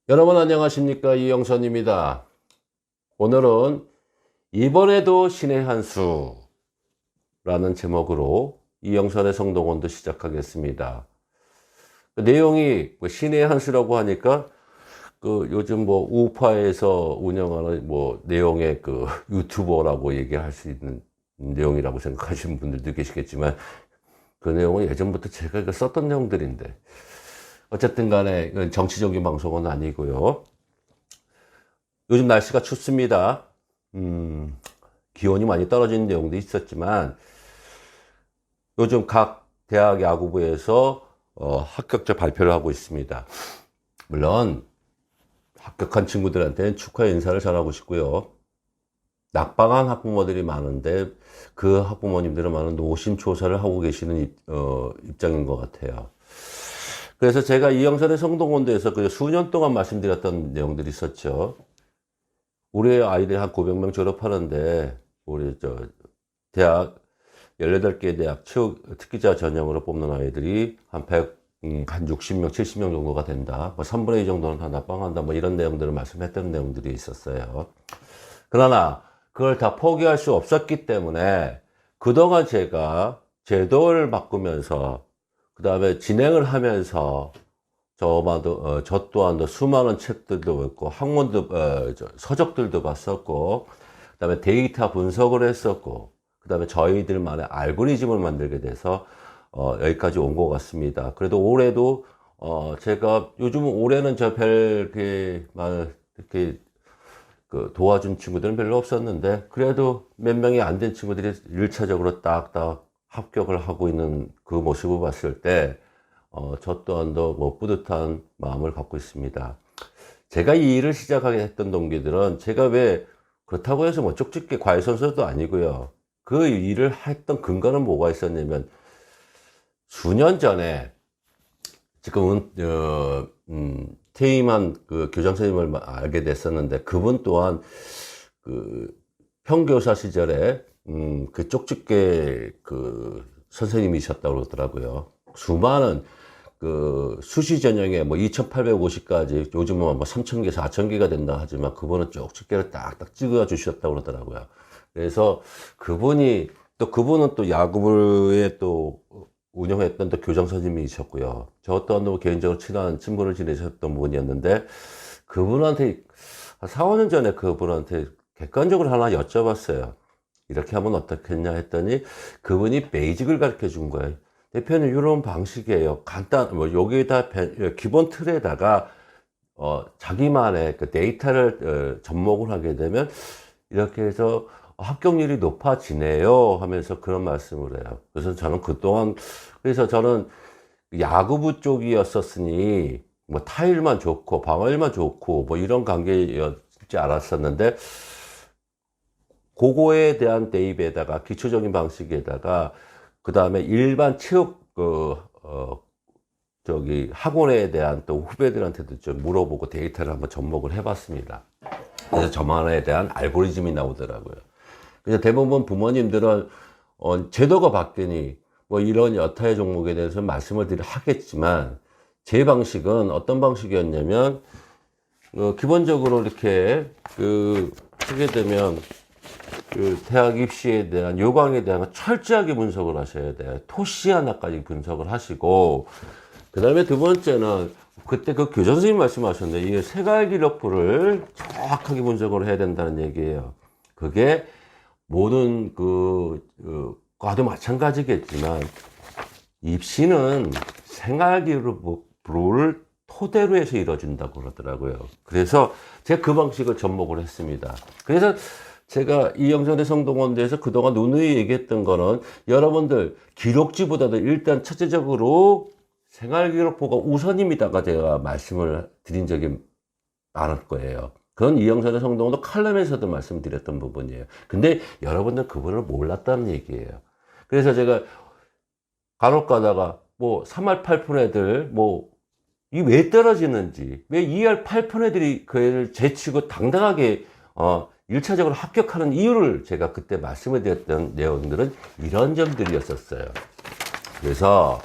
여러분 안녕하십니까, 이영선입니다. 오늘은 이번에도 신의 한 수라는 제목으로 이영선의 성동원도 시작하겠습니다. 그 내용이 신의 한 수라고 하니까 요즘 우파에서 운영하는 내용의 유튜버라고 얘기할 수 있는 내용이라고 생각하시는 분들도 계시겠지만, 그 내용은 예전부터 제가 썼던 내용들인데, 어쨌든 간에 이건 정치적인 방송은 아니고요. 요즘 날씨가 춥습니다. 기온이 많이 떨어지는 내용도 있었지만, 요즘 각 대학 야구부에서 합격자 발표를 하고 있습니다. 물론 합격한 친구들한테는 축하 인사를 전하고 싶고요. 낙방한 학부모들이 많은데 그 학부모님들은 많은 노심초사를 하고 계시는 입장인 것 같아요. 그래서 제가 이영선의 성동원도에서 수년 동안 말씀드렸던 내용들이 있었죠. 우리 아이들이 한 900명 졸업하는데, 우리 대학, 18개 대학 특기자 전형으로 뽑는 아이들이 한 60명, 70명 정도가 된다. 3분의 2 정도는 다 낙방한다. 이런 내용들을 말씀했던 내용들이 있었어요. 그러나, 그걸 다 포기할 수 없었기 때문에, 그동안 제가 제도를 바꾸면서, 그 다음에 진행을 하면서 저 또한도 수많은 책들도 읽고 학문도 서적들도 봤었고, 그 다음에 데이터 분석을 했었고, 그 다음에 저희들만의 알고리즘을 만들게 돼서 여기까지 온 것 같습니다. 그래도 올해도 제가 올해는 이렇게 도와준 친구들은 별로 없었는데, 그래도 몇 명이 안 된 친구들이 1차적으로 딱딱 합격을 하고 있는 그 모습을 봤을 때, 저 또한도 뿌듯한 마음을 갖고 있습니다. 제가 이 일을 시작하게 했던 동기들은, 제가 왜 그렇다고 해서 쪽집게 과외 선수도 아니고요. 그 일을 했던 근거는 뭐가 있었냐면, 수년 전에 지금 퇴임한 교장 선생님을 알게 됐었는데, 그분 또한 평교사 시절에 쪽집게 선생님이셨다고 그러더라고요. 수많은 수시 전형에 2,850까지, 요즘은 3,000개, 4,000개가 된다 하지만, 그분은 쪽집게를 딱딱 찍어 주셨다고 그러더라고요. 그래서 그분은 또 야구부에 또 운영했던 또 교장 선생님이셨고요. 저 또한 개인적으로 친한 친분을 지내셨던 분이었는데, 그분한테 한 4, 5년 전에 그분한테 객관적으로 하나 여쭤봤어요. 이렇게 하면 어떻겠냐 했더니, 그분이 베이직을 가르쳐 준 거예요. 대표는 이런 방식이에요. 여기다 기본 틀에다가 자기만의 데이터를 접목을 하게 되면 이렇게 해서 합격률이 높아지네요 하면서 그런 말씀을 해요. 그래서 저는 야구부 쪽이었었으니 타율만 좋고 방어율만 좋고 이런 관계였지 않았었는데, 그거에 대한 대입에다가 기초적인 방식에다가 그 다음에 일반 체육 학원에 대한 또 후배들한테도 좀 물어보고 데이터를 한번 접목을 해봤습니다. 그래서 저만에 대한 알고리즘이 나오더라고요. 그래서 대부분 부모님들은 제도가 바뀌니 이런 여타의 종목에 대해서 말씀을 하겠지만, 제 방식은 어떤 방식이었냐면, 기본적으로 이렇게 하게 되면 대학 입시에 대한 요강에 대한 철저하게 분석을 하셔야 돼요. 토시 하나까지 분석을 하시고, 그 다음에 두 번째는 그때 교장 선생님 말씀하셨는데, 이 생활 기록부를 정확하게 분석을 해야 된다는 얘기예요. 그게 모든 과도 마찬가지겠지만, 입시는 생활 기록부를 토대로 해서 이루어진다고 그러더라고요. 그래서 제가 그 방식을 접목을 했습니다. 그래서 제가 이영선의 성동원대에서 그동안 누누이 얘기했던 거는, 여러분들 기록지보다도 일단 첫째적으로 생활기록부가 우선입니다가 제가 말씀을 드린 적이 많을 거예요. 그건 이영선의 성동원도 칼럼에서도 말씀드렸던 부분이에요. 근데 여러분들 그분을 몰랐다는 얘기예요. 그래서 제가 간혹 가다가 3할 8푼 애들 이 왜 떨어지는지, 왜 2할 8푼 애들이 그 애를 제치고 당당하게 1차적으로 합격하는 이유를 제가 그때 말씀을 드렸던 내용들은 이런 점들이었었어요. 그래서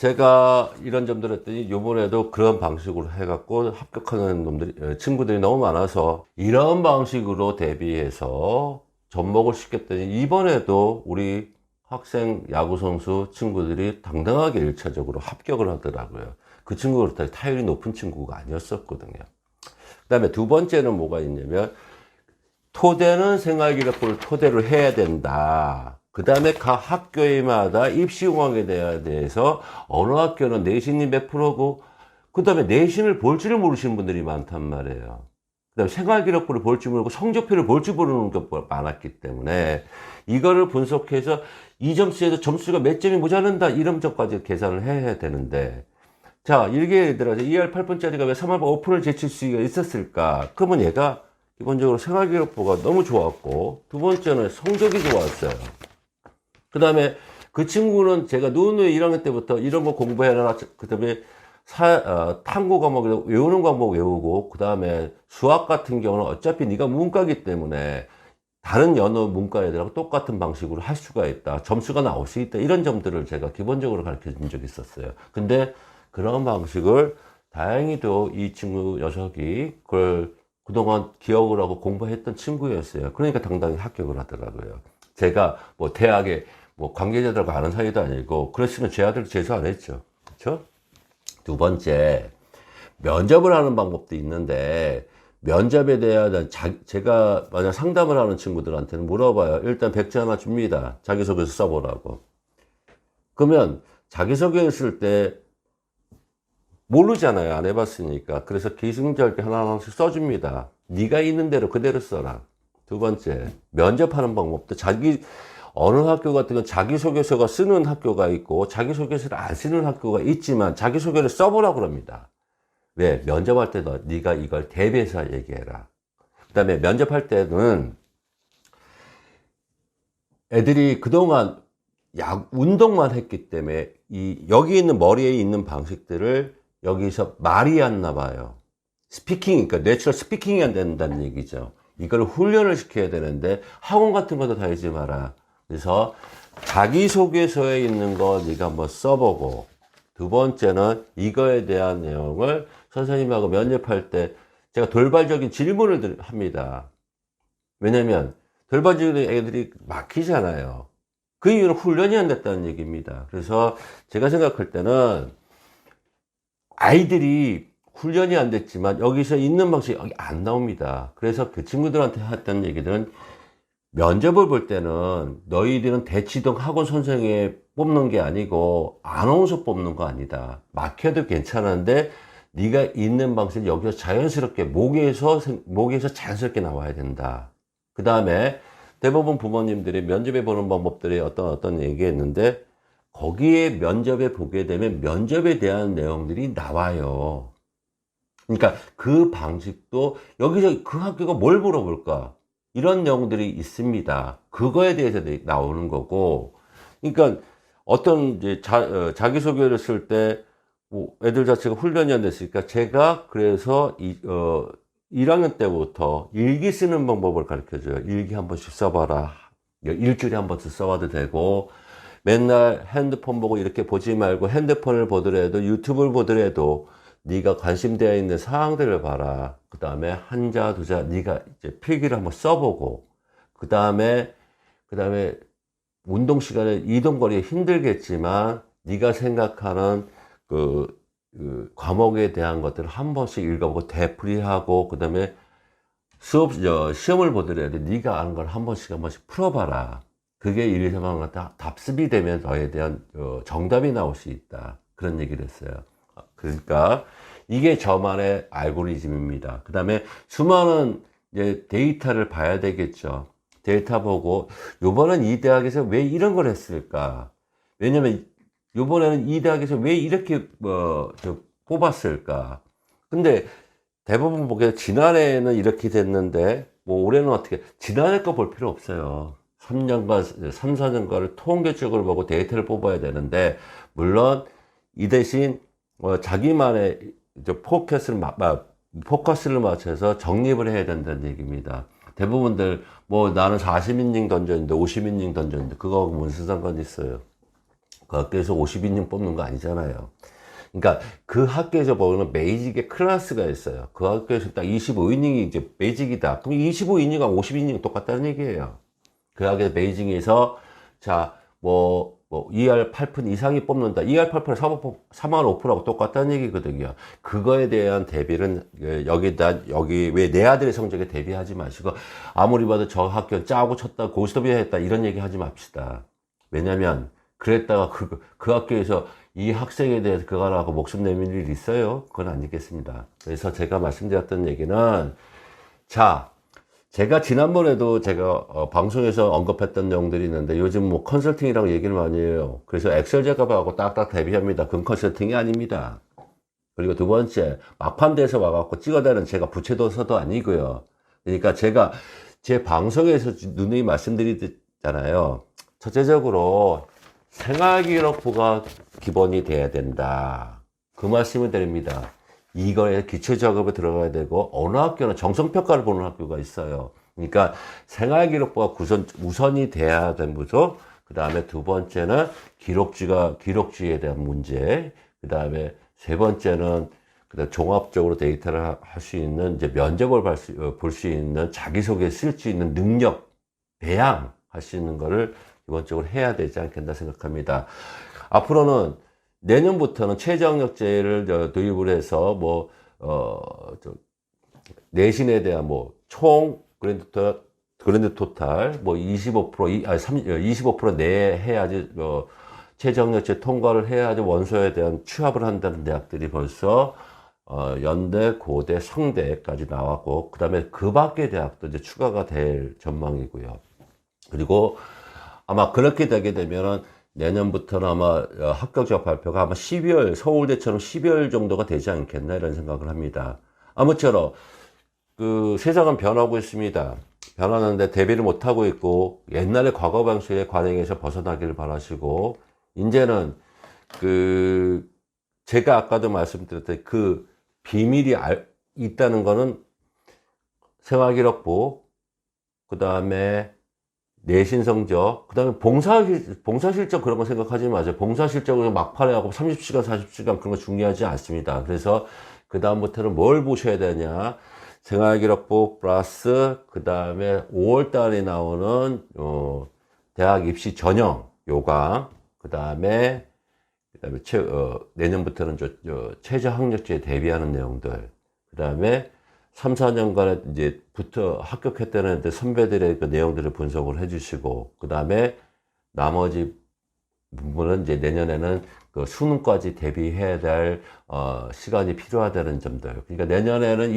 제가 이런 점들 했더니 요번에도 그런 방식으로 해갖고 합격하는 놈들이, 친구들이 너무 많아서 이런 방식으로 대비해서 접목을 시켰더니 이번에도 우리 학생 야구선수 친구들이 당당하게 1차적으로 합격을 하더라고요. 그 친구가 그렇다고 타율이 높은 친구가 아니었었거든요. 그 다음에 두 번째는 뭐가 있냐면, 토대는 생활기록부를 토대로 해야 된다. 그 다음에 각 학교마다 입시공학에 대해서 어느 학교는 내신이 몇 프로고, 그 다음에 내신을 볼 줄을 모르시는 분들이 많단 말이에요. 그 다음에 생활기록부를 볼 줄 모르고 성적표를 볼 줄 모르는 게 많았기 때문에 이거를 분석해서 이 점수에서 점수가 몇 점이 모자른다 이런 점까지 계산을 해야 되는데, 자, 예를 들어서 2할 8분짜리가 왜 3할 5푼을 제칠 수가 있었을까? 그러면 얘가 기본적으로 생활기록부가 너무 좋았고, 두 번째는 성적이 좋았어요. 그 다음에 그 친구는 제가 노은우에 1학년 때부터 이런 거 공부해라. 그 다음에 탐구 과목 외우는 과목 외우고, 그 다음에 수학 같은 경우는 어차피 네가 문과기 때문에 다른 여느 문과 애들하고 똑같은 방식으로 할 수가 있다. 점수가 나올 수 있다. 이런 점들을 제가 기본적으로 가르쳐 준 적이 있었어요. 근데 그런 방식을 다행히도 이 친구 녀석이 그걸 그동안 기억을 하고 공부했던 친구였어요. 그러니까 당당히 합격을 하더라고요. 제가 뭐 대학에 뭐 관계자들하고 아는 사이도 아니고, 그랬으면 제 아들 재수 안 했죠. 그렇죠? 두 번째, 면접을 하는 방법도 있는데, 면접에 대한 제가 만약 상담을 하는 친구들한테는 물어봐요. 일단 백지 하나 줍니다. 자기소개서 써보라고. 그러면 자기소개를 쓸 때 모르잖아요. 안 해봤으니까. 그래서 기승전결 하나씩 써줍니다. 네가 있는 대로 그대로 써라. 두 번째, 면접하는 방법도 어느 학교 같은 건 자기소개서가 쓰는 학교가 있고 자기소개서를 안 쓰는 학교가 있지만 자기소개를 써보라고 합니다. 왜? 면접할 때도 네가 이걸 대비해서 얘기해라. 그 다음에 면접할 때는 애들이 그동안 운동만 했기 때문에 여기 있는 머리에 있는 방식들을 여기서 말이 안 나봐요. 스피킹, 그러니까 내추럴 스피킹이 안 된다는 얘기죠. 이걸 훈련을 시켜야 되는데 학원 같은 것도 다니지 마라. 그래서 자기소개서에 있는 거 네가 한번 써보고, 두 번째는 이거에 대한 내용을 선생님하고 면접할 때 제가 돌발적인 질문을 합니다. 왜냐면 돌발적인 애들이 막히잖아요. 그 이유는 훈련이 안 됐다는 얘기입니다. 그래서 제가 생각할 때는 아이들이 훈련이 안 됐지만 여기서 있는 방식이 여기 안 나옵니다. 그래서 그 친구들한테 했던 얘기들은, 면접을 볼 때는 너희들은 대치동 학원 선생님 뽑는 게 아니고 아나운서 뽑는 거 아니다. 막혀도 괜찮은데 네가 있는 방식을 여기서 자연스럽게 목에서 자연스럽게 나와야 된다. 그 다음에 대부분 부모님들이 면접에 보는 방법들이 어떤 얘기했는데, 거기에 면접에 보게 되면 면접에 대한 내용들이 나와요. 그러니까 그 방식도 여기서 그 학교가 뭘 물어볼까? 이런 내용들이 있습니다. 그거에 대해서 나오는 거고, 그러니까 어떤 이제 자기소개를 쓸 때 뭐 애들 자체가 훈련이 안 됐으니까 제가 그래서 1학년 때부터 일기 쓰는 방법을 가르쳐줘요. 일기 한 번씩 써봐라. 일주일에 한 번씩 써봐도 되고, 맨날 핸드폰 보고 이렇게 보지 말고 핸드폰을 보더라도 유튜브를 보더라도 네가 관심되어 있는 사항들을 봐라. 그 다음에 한자, 두자, 네가 이제 필기를 한번 써보고, 그 다음에 운동 시간에 이동거리 힘들겠지만 네가 생각하는 그 과목에 대한 것들을 한 번씩 읽어보고 되풀이하고, 그 다음에 시험을 보더라도 네가 아는 걸 한 번씩 풀어봐라. 그게 1, 2, 3학 다 답습이 되면 너에 대한 정답이 나올 수 있다. 그런 얘기를 했어요. 그러니까 이게 저만의 알고리즘입니다. 그 다음에 수많은 이제 데이터를 봐야 되겠죠. 데이터 보고 요번엔 이 대학에서 왜 이런 걸 했을까? 왜냐면 요번에는 이 대학에서 왜 이렇게 뽑았을까? 근데 대부분 보게 지난해에는 이렇게 됐는데 뭐 올해는 어떻게, 지난해 거 볼 필요 없어요. 3년간, 3, 4년간을 통계적으로 보고 데이터를 뽑아야 되는데, 물론 이 대신 자기만의 포커스를 맞춰서 정립을 해야 된다는 얘기입니다. 대부분들 뭐 나는 40이닝 던졌는데 50이닝 던졌는데 그거하고 무슨 상관이 있어요. 그 학교에서 50인용 뽑는 거 아니잖아요. 그러니까 그 학교에서 보는 베이직의 클래스가 있어요. 그 학교에서 딱 25이닝이 이제 베이직이다. 그럼 25이닝과 50이닝 똑같다는 얘기예요. 그 학교 베이징에서 자, 뭐 2할 8푼 이상이 뽑는다. 2할 8푼에 3할 5푼하고 똑같다는 얘기거든요. 그거에 대한 대비는 여기 왜 내 아들의 성적에 대비하지 마시고 아무리 봐도 저 학교 짜고 쳤다 고스톱이야 했다 이런 얘기 하지 맙시다. 왜냐면 그랬다가 그 학교에서 이 학생에 대해서 그거라고 목숨 내밀 일이 있어요? 그건 아니겠습니다. 그래서 제가 말씀드렸던 얘기는 자, 제가 지난번에도 제가 방송에서 언급했던 내용들이 있는데 요즘 뭐 컨설팅이라고 얘기를 많이 해요. 그래서 엑셀 작업하고 딱딱 대비합니다. 그건 컨설팅이 아닙니다. 그리고 두 번째, 막판대에서 와갖고 찍어대는 제가 부채도서도 아니고요. 그러니까 제가 제 방송에서 누누이 말씀드리잖아요. 첫째적으로 생활기록부가 기본이 돼야 된다. 그 말씀을 드립니다. 이거에 기초 작업에 들어가야 되고 어느 학교는 정성평가를 보는 학교가 있어요. 그러니까 생활기록부가 우선이 돼야 되는 부분. 그 다음에 두 번째는 기록지에 대한 문제. 그 다음에 세 번째는 그다음 종합적으로 데이터를 할 수 있는 이제 면접을 볼 수 있는 자기소개 쓸 수 있는 능력 배양할 수 있는 거를 기본적으로 해야 되지 않겠나 생각합니다. 앞으로는 내년부터는 최저학력제를 도입을 해서 내신에 대한 총 그랜드 토탈 25% 내해야지 최저학력제 통과를 해야지 원서에 대한 취합을 한다는 대학들이 벌써 연대, 고대, 성대까지 나왔고 그 다음에 그 밖의 대학도 이제 추가가 될 전망이고요. 그리고 아마 그렇게 되게 되면은 내년부터는 아마 합격자 발표가 아마 12월, 서울대처럼 12월 정도가 되지 않겠나 이런 생각을 합니다. 아무쪼록 그 세상은 변하고 있습니다. 변하는데 대비를 못하고 있고 옛날에 과거 방식의 관행에서 벗어나기를 바라시고 이제는 그 제가 아까도 말씀드렸던 그 비밀이 있다는 거는 생활기록부 그 다음에 내신 성적, 그 다음에 봉사실적 그런 거 생각하지 마세요. 봉사실적으로 막판에 하고 30시간, 40시간 그런 거 중요하지 않습니다. 그래서 그 다음부터는 뭘 보셔야 되냐. 생활기록부 플러스 그 다음에 5월 달에 나오는 대학 입시 전형 요강, 그 다음에 내년부터는 최저학력제에 대비하는 내용들, 그 다음에 3, 4년간에 이제부터 합격했다는 선배들의 그 내용들을 분석을 해주시고, 그 다음에 나머지 부분은 이제 내년에는 그 수능까지 대비해야 될, 시간이 필요하다는 점들. 그러니까 내년에는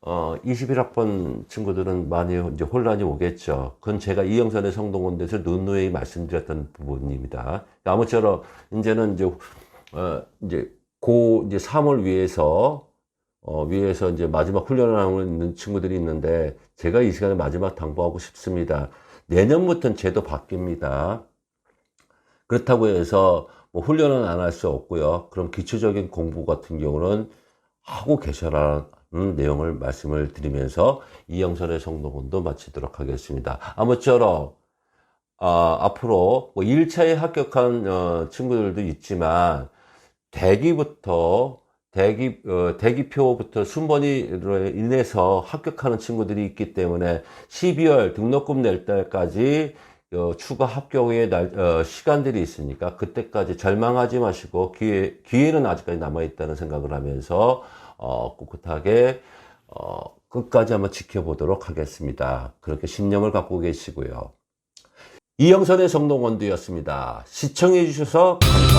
21학번 친구들은 많이 이제 혼란이 오겠죠. 그건 제가 이영선의 성동군대에서 누누이 말씀드렸던 부분입니다. 아무쪼록 이제는 이제 3월 위해서 이제 마지막 훈련을 하고 있는 친구들이 있는데 제가 이 시간에 마지막 당부하고 싶습니다. 내년부터는 제도 바뀝니다. 그렇다고 해서 훈련은 안 할 수 없고요. 그럼 기초적인 공부 같은 경우는 하고 계셔라는 내용을 말씀을 드리면서 이영선의 성동군도 마치도록 하겠습니다. 아무쪼록 앞으로 1차에 합격한 친구들도 있지만 대기표부터 순번으로 인해서 합격하는 친구들이 있기 때문에 12월 등록금 낼 때까지 추가 합격의 시간들이 있으니까 그때까지 절망하지 마시고 기회는 아직까지 남아있다는 생각을 하면서 꿋꿋하게 끝까지 한번 지켜보도록 하겠습니다. 그렇게 신념을 갖고 계시고요. 이영선의 성동원두였습니다. 시청해 주셔서 감사합니다.